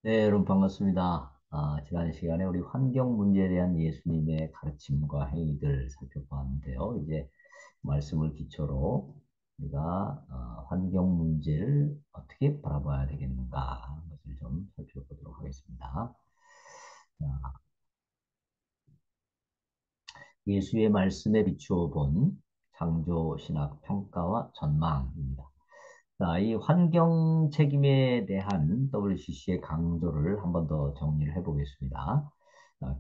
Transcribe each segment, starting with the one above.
네, 여러분 반갑습니다. 지난 시간에 우리 환경 문제에 대한 예수님의 가르침과 행위들 살펴보았는데요. 이제 말씀을 기초로 우리가 환경 문제를 어떻게 바라봐야 되겠는가 하는 것을 좀 살펴보도록 하겠습니다. 자, 예수의 말씀에 비추어 본 창조 신학 평가와 전망입니다. 자, 이 환경 책임에 대한 WCC의 강조를 한번 더 정리를 해보겠습니다.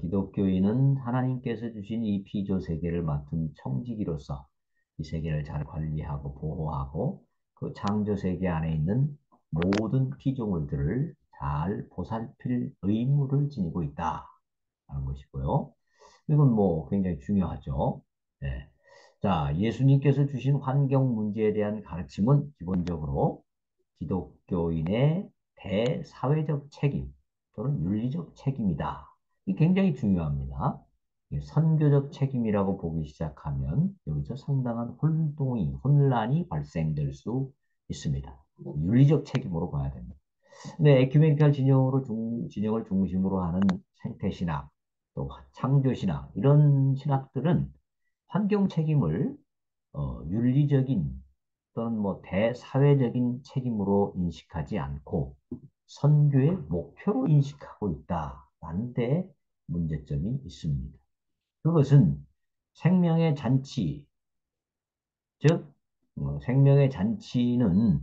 기독교인은 하나님께서 주신 이 피조 세계를 맡은 청지기로서 이 세계를 잘 관리하고 보호하고 그 창조 세계 안에 있는 모든 피조물들을 잘 보살필 의무를 지니고 있다라는 것이고요. 이건 뭐 굉장히 중요하죠. 네. 자, 예수님께서 주신 환경 문제에 대한 가르침은 기본적으로 기독교인의 대사회적 책임 또는 윤리적 책임이다. 이 굉장히 중요합니다. 선교적 책임이라고 보기 시작하면 여기서 상당한 혼란이 발생될 수 있습니다. 윤리적 책임으로 봐야 됩니다. 네, 에큐메니칼 진영을 중심으로 하는 생태신학, 또 창조신학, 이런 신학들은 환경 책임을 윤리적인 또는 뭐 대사회적인 책임으로 인식하지 않고 선교의 목표로 인식하고 있다라는 데 문제점이 있습니다. 그것은 생명의 잔치, 즉 생명의 잔치는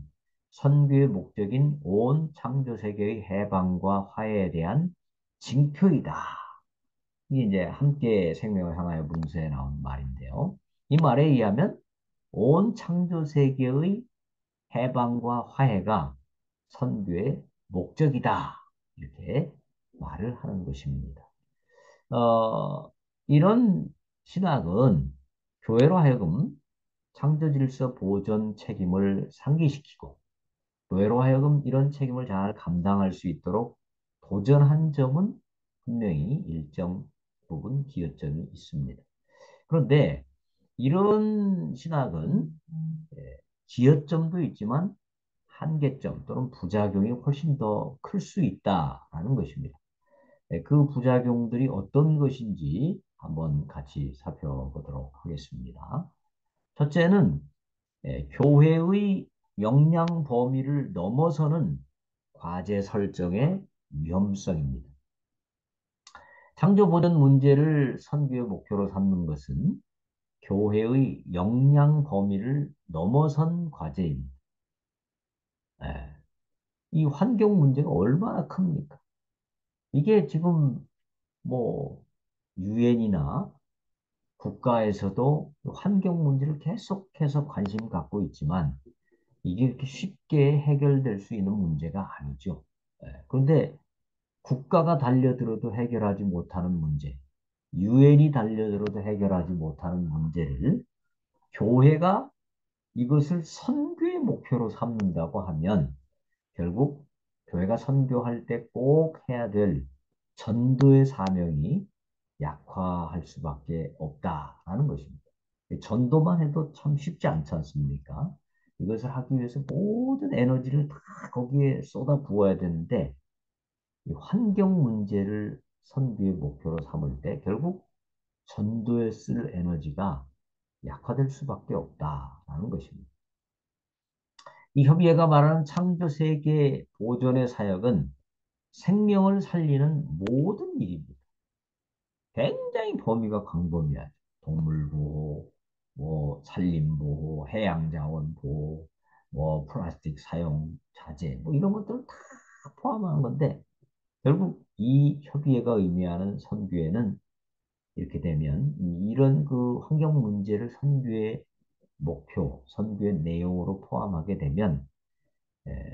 선교의 목적인 온 창조 세계의 해방과 화해에 대한 징표이다. 이게 이제 함께 생명을 향하여 문서에 나온 말인데요. 이 말에 의하면 온 창조 세계의 해방과 화해가 선교의 목적이다. 이렇게 말을 하는 것입니다. 어, 이런 신학은 교회로 하여금 창조 질서 보존 책임을 상기시키고 교회로 하여금 이런 책임을 잘 감당할 수 있도록 도전한 점은 분명히 일정 부분 기여점이 있습니다. 그런데 이런 신학은 기여점도 있지만 한계점 또는 부작용이 훨씬 더 클 수 있다라는 것입니다. 그 부작용들이 어떤 것인지 한번 같이 살펴보도록 하겠습니다. 첫째는 교회의 역량 범위를 넘어서는 과제 설정의 위험성입니다. 창조보전 문제를 선교의 목표로 삼는 것은 교회의 역량 범위를 넘어선 과제입니다. 예, 이 환경 문제가 얼마나 큽니까? 이게 지금 뭐 유엔이나 국가에서도 환경 문제를 계속해서 관심 갖고 있지만 이게 이렇게 쉽게 해결될 수 있는 문제가 아니죠. 그런데 국가가 달려들어도 해결하지 못하는 문제, 유엔이 달려들어도 해결하지 못하는 문제를 교회가 이것을 선교의 목표로 삼는다고 하면 결국 교회가 선교할 때 꼭 해야 될 전도의 사명이 약화할 수밖에 없다라는 것입니다. 전도만 해도 참 쉽지 않지 않습니까? 이것을 하기 위해서 모든 에너지를 다 거기에 쏟아 부어야 되는데 이 환경 문제를 선교의 목표로 삼을 때 결국 전도에 쓸 에너지가 약화될 수밖에 없다라는 것입니다. 이 협의회가 말하는 창조 세계 보존의 사역은 생명을 살리는 모든 일입니다. 굉장히 범위가 광범위하죠. 동물보호, 뭐 산림보호, 해양자원보호, 뭐 플라스틱 사용 자제, 뭐 이런 것들을 다 포함하는 건데 결국 이 협의회가 의미하는 선교회는 이렇게 되면 이런 그 환경 문제를 선교의 목표, 선교의 내용으로 포함하게 되면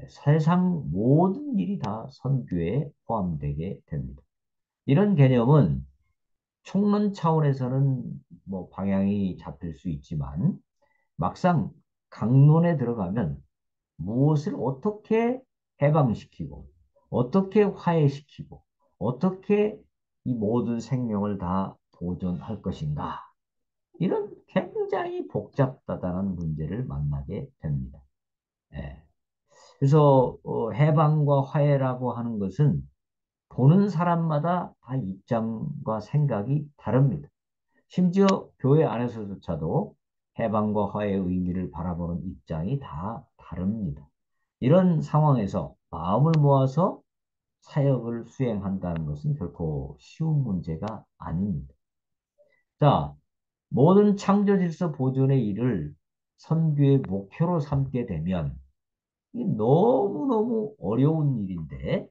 세상 모든 일이 다 선교에 포함되게 됩니다. 이런 개념은 총론 차원에서는 뭐 방향이 잡힐 수 있지만 막상 강론에 들어가면 무엇을 어떻게 해방시키고 어떻게 화해시키고 어떻게 이 모든 생명을 다 보존할 것인가 이런 굉장히 복잡하다는 문제를 만나게 됩니다. 예. 그래서 해방과 화해라고 하는 것은 보는 사람마다 다 입장과 생각이 다릅니다. 심지어 교회 안에서조차도 해방과 화해의 의미를 바라보는 입장이 다 다릅니다. 이런 상황에서 마음을 모아서 사역을 수행한다는 것은 결코 쉬운 문제가 아닙니다. 자, 모든 창조 질서 보존의 일을 선교의 목표로 삼게 되면 이게 너무너무 어려운 일인데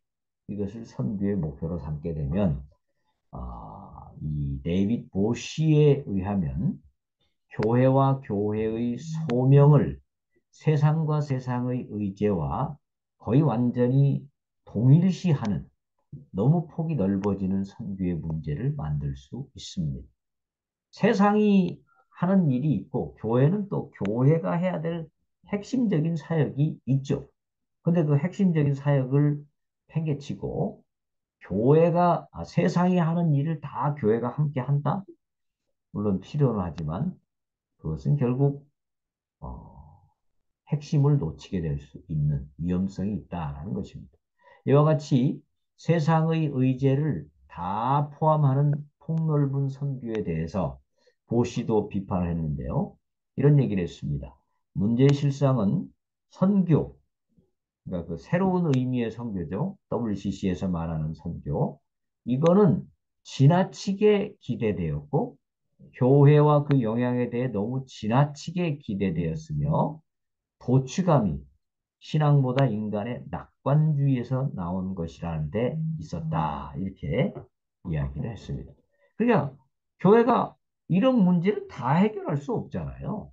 이것을 선교의 목표로 삼게 되면 이 데이빗 보시에 의하면 교회와 교회의 소명을 세상과 세상의 의제와 거의 완전히 동일시하는 너무 폭이 넓어지는 선교의 문제를 만들 수 있습니다. 세상이 하는 일이 있고 교회는 또 교회가 해야 될 핵심적인 사역이 있죠. 근데 그 핵심적인 사역을 팽개치고 교회가 세상이 하는 일을 다 교회가 함께 한다? 물론 필요는 하지만 그것은 결국 어, 핵심을 놓치게 될 수 있는 위험성이 있다는 것입니다. 이와 같이 세상의 의제를 다 포함하는 폭넓은 선교에 대해서 보시도 비판을 했는데요. 이런 얘기를 했습니다. 문제의 실상은 선교, 그러니까 그 새로운 의미의 선교죠. WCC에서 말하는 선교. 이거는 지나치게 기대되었고, 교회와 그 영향에 대해 너무 지나치게 기대되었으며, 도취감이 신앙보다 인간의 낙관주의에서 나온 것이라는 데 있었다. 이렇게 이야기를 했습니다. 그러니까 교회가 이런 문제를 다 해결할 수 없잖아요.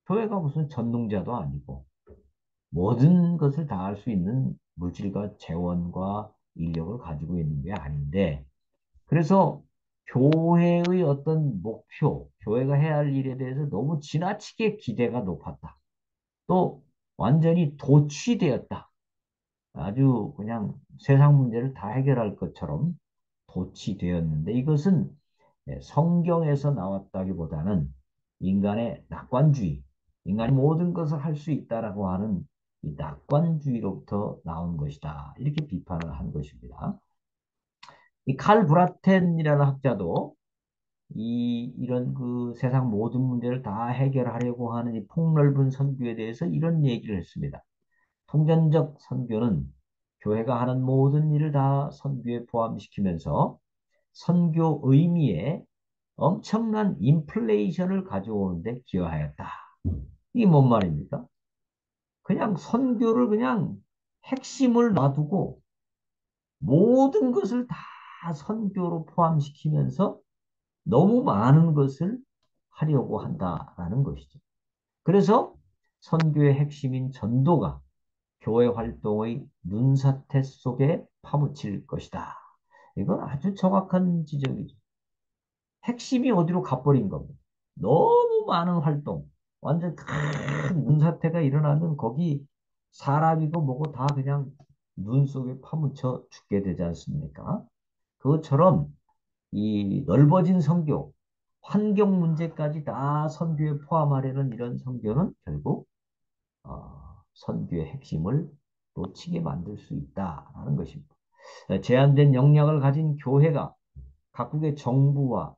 교회가 무슨 전능자도 아니고 모든 것을 다 할 수 있는 물질과 재원과 인력을 가지고 있는 게 아닌데 그래서 교회의 어떤 목표, 교회가 해야 할 일에 대해서 너무 지나치게 기대가 높았다. 또 완전히 도취되었다. 아주 그냥 세상 문제를 다 해결할 것처럼 도취되었는데 이것은 성경에서 나왔다기보다는 인간의 낙관주의, 인간이 모든 것을 할 수 있다라고 하는 이 낙관주의로부터 나온 것이다. 이렇게 비판을 한 것입니다. 이 칼 브라텐이라는 학자도 이런 그 세상 모든 문제를 다 해결하려고 하는 이 폭넓은 선교에 대해서 이런 얘기를 했습니다. 통전적 선교는 교회가 하는 모든 일을 다 선교에 포함시키면서 선교 의미에 엄청난 인플레이션을 가져오는데 기여하였다. 이게 뭔 말입니까? 그냥 선교를 그냥 핵심을 놔두고 모든 것을 다 선교로 포함시키면서 너무 많은 것을 하려고 한다라는 것이죠. 그래서 선교의 핵심인 전도가 교회 활동의 눈사태 속에 파묻힐 것이다. 이건 아주 정확한 지적이죠. 핵심이 어디로 가버린 겁니다. 너무 많은 활동, 완전 큰 눈사태가 일어나면 거기 사람이고 뭐고 다 그냥 눈 속에 파묻혀 죽게 되지 않습니까? 그것처럼 이 넓어진 선교, 환경 문제까지 다 선교에 포함하려는 이런 선교는 결국 선교의 핵심을 놓치게 만들 수 있다라는 것입니다. 제한된 역량을 가진 교회가 각국의 정부와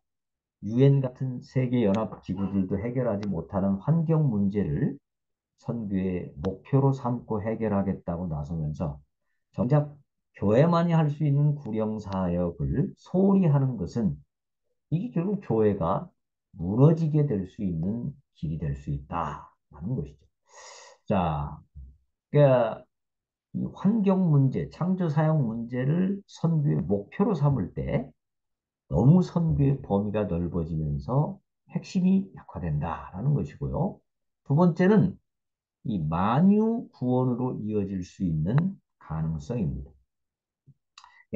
유엔 같은 세계 연합 기구들도 해결하지 못하는 환경 문제를 선교의 목표로 삼고 해결하겠다고 나서면서 정작 교회만이 할 수 있는 구령 사역을 소홀히 하는 것은 이게 결국 교회가 무너지게 될 수 있는 길이 될 수 있다라는 것이죠. 자, 그러니까 이 환경 문제, 창조 사용 문제를 선교의 목표로 삼을 때 너무 선교의 범위가 넓어지면서 핵심이 약화된다라는 것이고요. 두 번째는 이 만유 구원으로 이어질 수 있는 가능성입니다.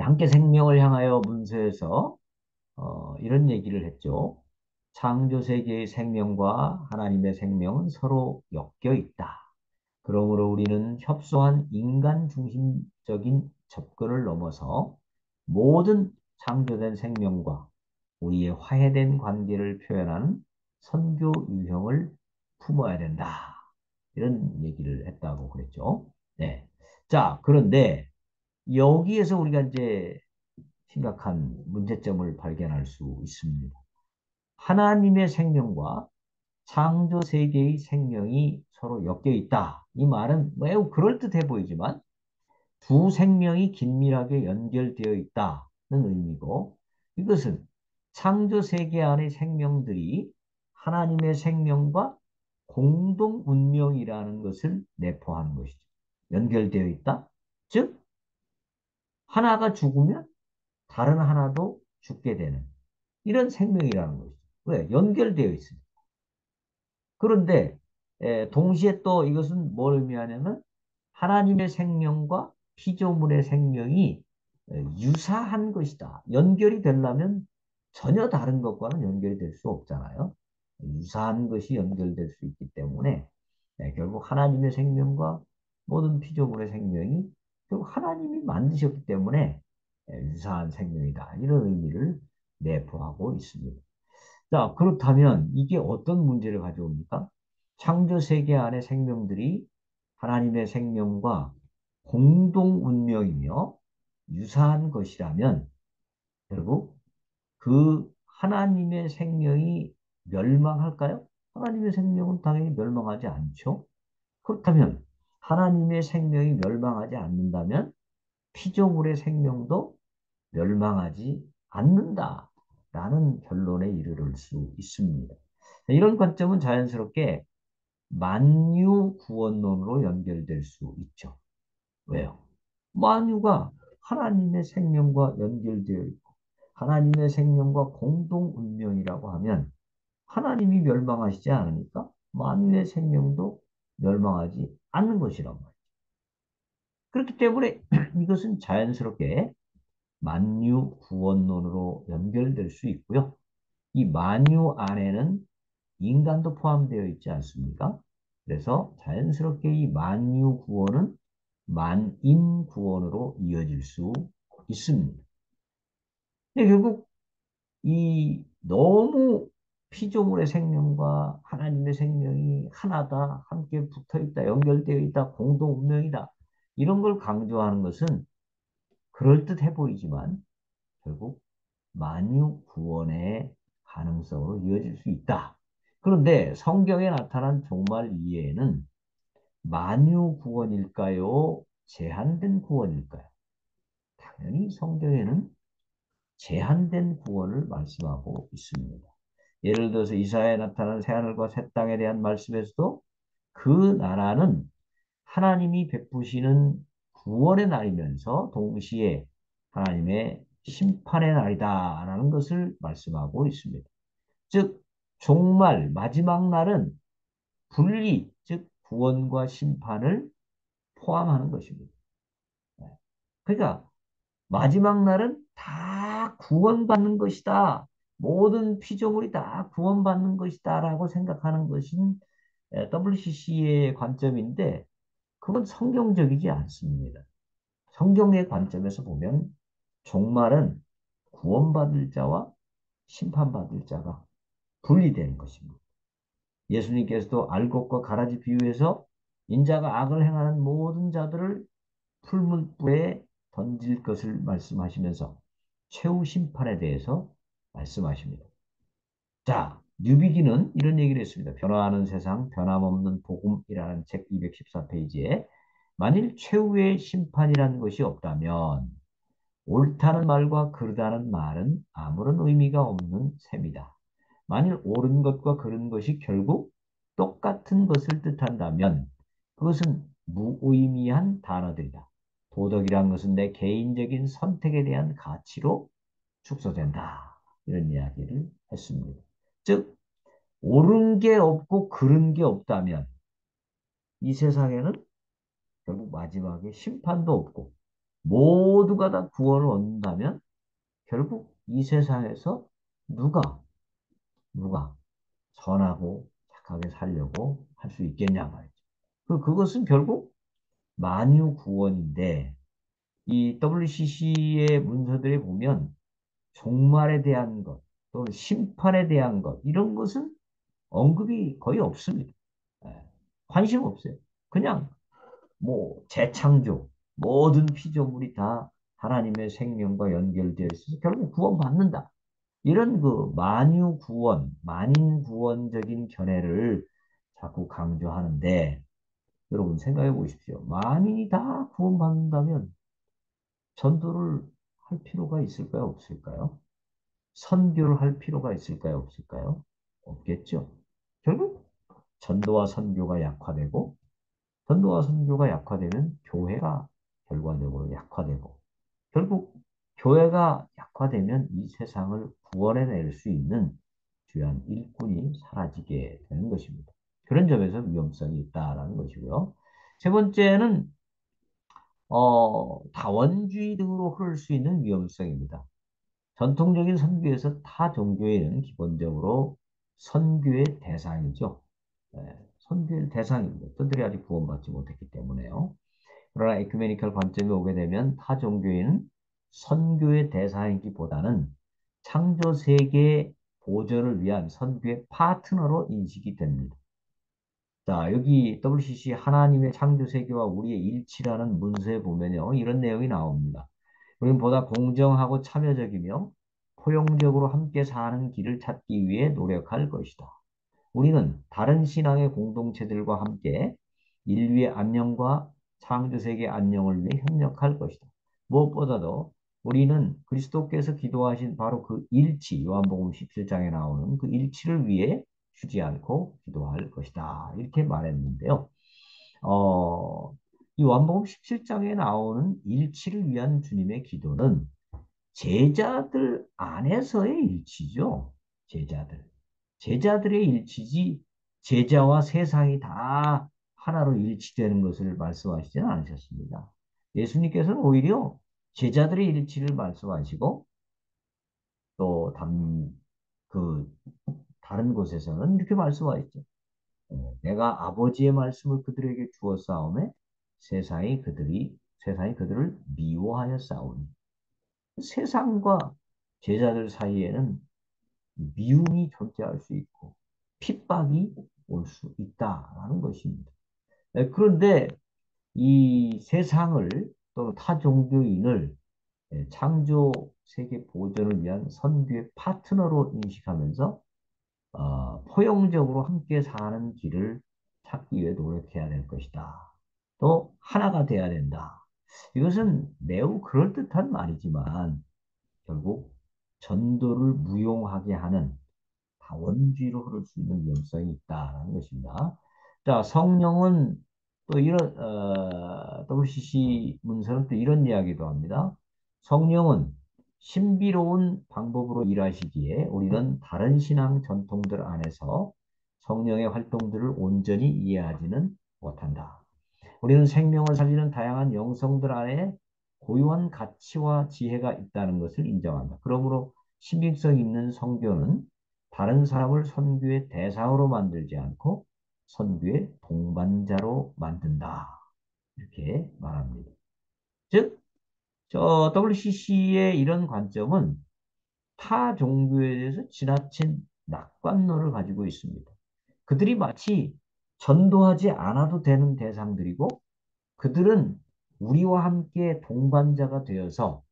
함께 생명을 향하여 문서에서 이런 얘기를 했죠. 창조 세계의 생명과 하나님의 생명은 서로 엮여 있다. 그러므로 우리는 협소한 인간 중심적인 접근을 넘어서 모든 창조된 생명과 우리의 화해된 관계를 표현하는 선교 유형을 품어야 된다. 이런 얘기를 했다고 그랬죠. 네. 자, 그런데 여기에서 우리가 이제 심각한 문제점을 발견할 수 있습니다. 하나님의 생명과 창조 세계의 생명이 서로 엮여 있다. 이 말은 매우 그럴듯해 보이지만 두 생명이 긴밀하게 연결되어 있다는 의미고 이것은 창조 세계 안의 생명들이 하나님의 생명과 공동 운명이라는 것을 내포하는 것이죠. 연결되어 있다. 즉 하나가 죽으면 다른 하나도 죽게 되는 이런 생명이라는 것이죠. 왜? 연결되어 있습니다. 그런데 동시에 또 이것은 뭘 의미하냐면 하나님의 생명과 피조물의 생명이 유사한 것이다. 연결이 되려면 전혀 다른 것과는 연결이 될 수 없잖아요. 유사한 것이 연결될 수 있기 때문에 결국 하나님의 생명과 모든 피조물의 생명이 결국 하나님이 만드셨기 때문에 유사한 생명이다. 이런 의미를 내포하고 있습니다. 자, 그렇다면 이게 어떤 문제를 가져옵니까? 창조 세계 안의 생명들이 하나님의 생명과 공동 운명이며 유사한 것이라면 결국 그 하나님의 생명이 멸망할까요? 하나님의 생명은 당연히 멸망하지 않죠. 그렇다면 하나님의 생명이 멸망하지 않는다면 피조물의 생명도 멸망하지 않는다라는 결론에 이르를 수 있습니다. 이런 관점은 자연스럽게 만유 구원론으로 연결될 수 있죠. 왜요? 만유가 하나님의 생명과 연결되어 있고 하나님의 생명과 공동 운명이라고 하면 하나님이 멸망하시지 않으니까 만유의 생명도 멸망하지 않는 것이란 말이죠. 그렇기 때문에 이것은 자연스럽게 만유 구원론으로 연결될 수 있고요. 이 만유 안에는 인간도 포함되어 있지 않습니까? 그래서 자연스럽게 이 만유 구원은 만인 구원으로 이어질 수 있습니다. 근데 결국 이 너무 피조물의 생명과 하나님의 생명이 하나다, 함께 붙어 있다, 연결되어 있다, 공동 운명이다. 이런 걸 강조하는 것은 그럴듯해 보이지만 결국 만유 구원의 가능성으로 이어질 수 있다. 그런데 성경에 나타난 종말 이해에는 만유 구원일까요? 제한된 구원일까요? 당연히 성경에는 제한된 구원을 말씀하고 있습니다. 예를 들어서 이사야에 나타난 새하늘과 새 땅에 대한 말씀에서도 그 나라는 하나님이 베푸시는 구원의 날이면서 동시에 하나님의 심판의 날이다라는 것을 말씀하고 있습니다. 즉 종말 마지막 날은 분리 즉 구원과 심판을 포함하는 것입니다. 그러니까 마지막 날은 다 구원받는 것이다. 모든 피조물이 다 구원받는 것이다라고 생각하는 것은 WCC의 관점인데 그건 성경적이지 않습니다. 성경의 관점에서 보면 종말은 구원받을 자와 심판받을 자가 분리되는 것입니다. 예수님께서도 알곡과 가라지 비유해서 인자가 악을 행하는 모든 자들을 풀문불에 던질 것을 말씀하시면서 최후 심판에 대해서 말씀하십니다. 자, 뉴비기는 이런 얘기를 했습니다. 변화하는 세상, 변함없는 복음이라는 책 214페이지에 만일 최후의 심판이라는 것이 없다면 옳다는 말과 그르다는 말은 아무런 의미가 없는 셈이다. 만일 옳은 것과 그른 것이 결국 똑같은 것을 뜻한다면 그것은 무의미한 단어들이다. 도덕이란 것은 내 개인적인 선택에 대한 가치로 축소된다. 이런 이야기를 했습니다. 즉, 옳은 게 없고 그른 게 없다면 이 세상에는 결국 마지막에 심판도 없고 모두가 다 구원을 얻는다면 결국 이 세상에서 누가 누가 선하고 착하게 살려고 할 수 있겠냐 말이죠. 그것은 결국 만유 구원인데 이 WCC의 문서들에 보면 종말에 대한 것 또는 심판에 대한 것 이런 것은 언급이 거의 없습니다. 예, 관심 없어요. 그냥 뭐 재창조 모든 피조물이 다 하나님의 생명과 연결되어 있어서 결국 구원받는다. 이런 그 만유 구원, 만인 구원적인 견해를 자꾸 강조하는데 여러분 생각해 보십시오. 만인이 다 구원받는다면 전도를 할 필요가 있을까요? 없을까요? 선교를 할 필요가 있을까요? 없을까요? 없겠죠. 결국 전도와 선교가 약화되고 전도와 선교가 약화되면 교회가 결과적으로 약화되고 결국 교회가 약화되면 이 세상을 구원해낼 수 있는 주요한 일꾼이 사라지게 되는 것입니다. 그런 점에서 위험성이 있다라는 것이고요. 세 번째는 다원주의 등으로 흐를 수 있는 위험성입니다. 전통적인 선교에서 타 종교에는 기본적으로 선교의 대상이죠. 선교의 대상입니다. 그들이 아직 구원받지 못했기 때문에요. 그러나 에큐메니컬 관점에 오게 되면 타 종교에는 선교의 대상이기보다는 창조 세계 보존을 위한 선교의 파트너로 인식이 됩니다. 자, 여기 WCC 하나님의 창조 세계와 우리의 일치라는 문서에 보면요. 이런 내용이 나옵니다. 우리는 보다 공정하고 참여적이며 포용적으로 함께 사는 길을 찾기 위해 노력할 것이다. 우리는 다른 신앙의 공동체들과 함께 인류의 안녕과 창조세계 안녕을 위해 협력할 것이다. 무엇보다도 우리는 그리스도께서 기도하신 바로 그 일치, 요한복음 17장에 나오는 그 일치를 위해 쉬지 않고 기도할 것이다. 이렇게 말했는데요. 어, 이 요한복음 17장에 나오는 일치를 위한 주님의 기도는 제자들 안에서의 일치죠. 제자들. 제자들의 일치지 제자와 세상이 다 하나로 일치되는 것을 말씀하시지는 않으셨습니다. 예수님께서는 오히려 제자들의 일치를 말씀하시고 또 그 다른 곳에서는 이렇게 말씀하셨죠. 내가 아버지의 말씀을 그들에게 주었사오매 세상이 그들을 미워하여 싸우니 세상과 제자들 사이에는 미움이 존재할 수 있고 핍박이 올 수 있다라는 것입니다. 그런데 이 세상을 또는 타 종교인을 창조 세계 보존을 위한 선교의 파트너로 인식하면서 포용적으로 함께 사는 길을 찾기 위해 노력해야 될 것이다. 또 하나가 돼야 된다. 이것은 매우 그럴듯한 말이지만 결국 전도를 무용하게 하는 다원주의로 흐를 수 있는 위험성이 있다는 것입니다. 자, 성령은 또 WCC 문서는 또 이런 이야기도 합니다. 성령은 신비로운 방법으로 일하시기에 우리는 다른 신앙 전통들 안에서 성령의 활동들을 온전히 이해하지는 못한다. 우리는 생명을 살리는 다양한 영성들 안에 고유한 가치와 지혜가 있다는 것을 인정한다. 그러므로 신빙성 있는 선교는 다른 사람을 선교의 대상으로 만들지 않고 선교의 동반자로 만든다. 이렇게 말합니다. 즉, 저 WCC의 이런 관점은 타 종교에 대해서 지나친 낙관론을 가지고 있습니다. 그들이 마치 전도하지 않아도 되는 대상들이고 그들은 우리와 함께 동반자가 되어서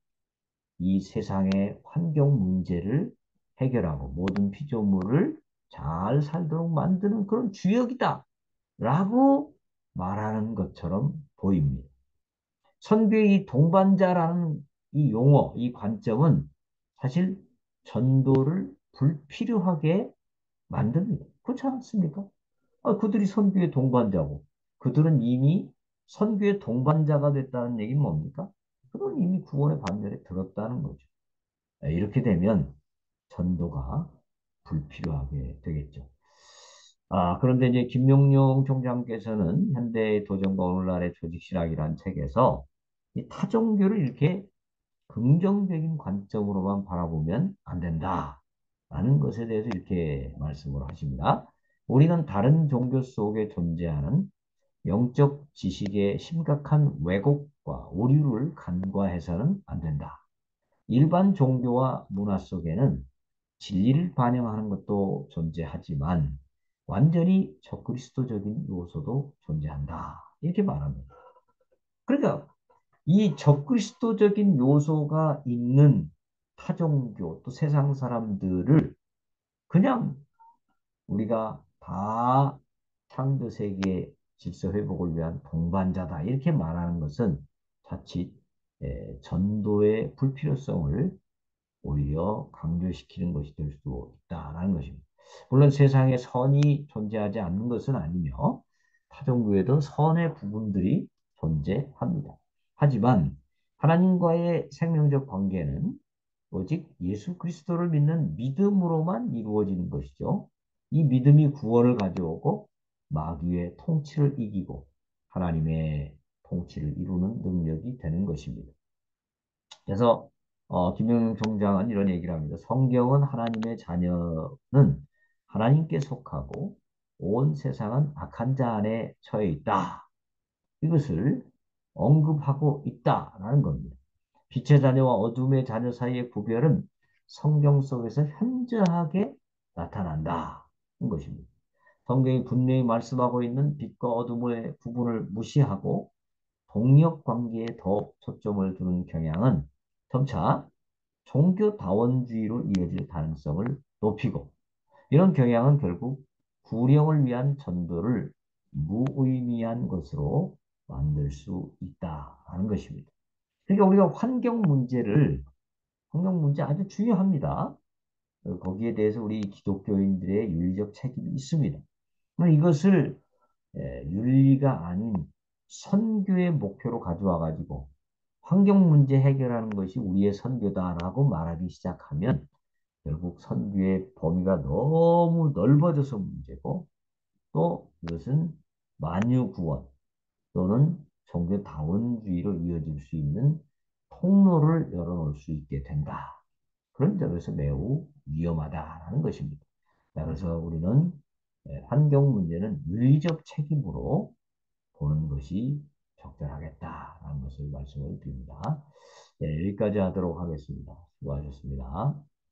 이 세상의 환경 문제를 해결하고 모든 피조물을 잘 살도록 만드는 그런 주역이다. 라고 말하는 것처럼 보입니다. 선교의 이 동반자라는 이 용어, 이 관점은 사실 전도를 불필요하게 만듭니다. 그렇지 않습니까? 그들이 선교의 동반자고 그들은 이미 선교의 동반자가 됐다는 얘기는 뭡니까? 그들은 이미 구원의 반열에 들었다는 거죠. 이렇게 되면 전도가 불필요하게 되겠죠. 그런데 이제 김명룡 총장께서는 현대의 도전과 오늘날의 조직신학이라는 책에서 이 타종교를 이렇게 긍정적인 관점으로만 바라보면 안 된다. 라는 것에 대해서 이렇게 말씀을 하십니다. 우리는 다른 종교 속에 존재하는 영적 지식의 심각한 왜곡과 오류를 간과해서는 안 된다. 일반 종교와 문화 속에는 진리를 반영하는 것도 존재하지만 완전히 적그리스도적인 요소도 존재한다. 이렇게 말합니다. 그러니까 이 적그리스도적인 요소가 있는 타종교 또 세상 사람들을 그냥 우리가 다 창조 세계 질서 회복을 위한 동반자다 이렇게 말하는 것은 자칫 전도의 불필요성을 오히려 강조시키는 것이 될 수 있다라는 것입니다. 물론 세상에 선이 존재하지 않는 것은 아니며 타종교에도 선의 부분들이 존재합니다. 하지만 하나님과의 생명적 관계는 오직 예수 그리스도를 믿는 믿음으로만 이루어지는 것이죠. 이 믿음이 구원을 가져오고 마귀의 통치를 이기고 하나님의 통치를 이루는 능력이 되는 것입니다. 그래서 김영용 총장은 이런 얘기를 합니다. 성경은 하나님의 자녀는 하나님께 속하고 온 세상은 악한 자 안에 처해 있다. 이것을 언급하고 있다라는 겁니다. 빛의 자녀와 어둠의 자녀 사이의 구별은 성경 속에서 현저하게 나타난다는 것입니다. 성경이 분명히 말씀하고 있는 빛과 어둠의 구분을 무시하고 동력 관계에 더 초점을 두는 경향은 점차 종교다원주의로 이어질 가능성을 높이고 이런 경향은 결국 구령을 위한 전도를 무의미한 것으로 만들 수 있다는 것입니다. 그러니까 우리가 환경 문제 아주 중요합니다. 거기에 대해서 우리 기독교인들의 윤리적 책임이 있습니다. 이것을 윤리가 아닌 선교의 목표로 가져와 가지고 환경 문제 해결하는 것이 우리의 선교다라고 말하기 시작하면 결국 선교의 범위가 너무 넓어져서 문제고 또 이것은 만유 구원 또는 종교다원주의로 이어질 수 있는 통로를 열어놓을 수 있게 된다. 그런 점에서 매우 위험하다라는 것입니다. 그래서 우리는 환경 문제는 윤리적 책임으로 보는 것이 적절하겠다라는 것을 말씀을 드립니다. 네, 여기까지 하도록 하겠습니다. 수고하셨습니다.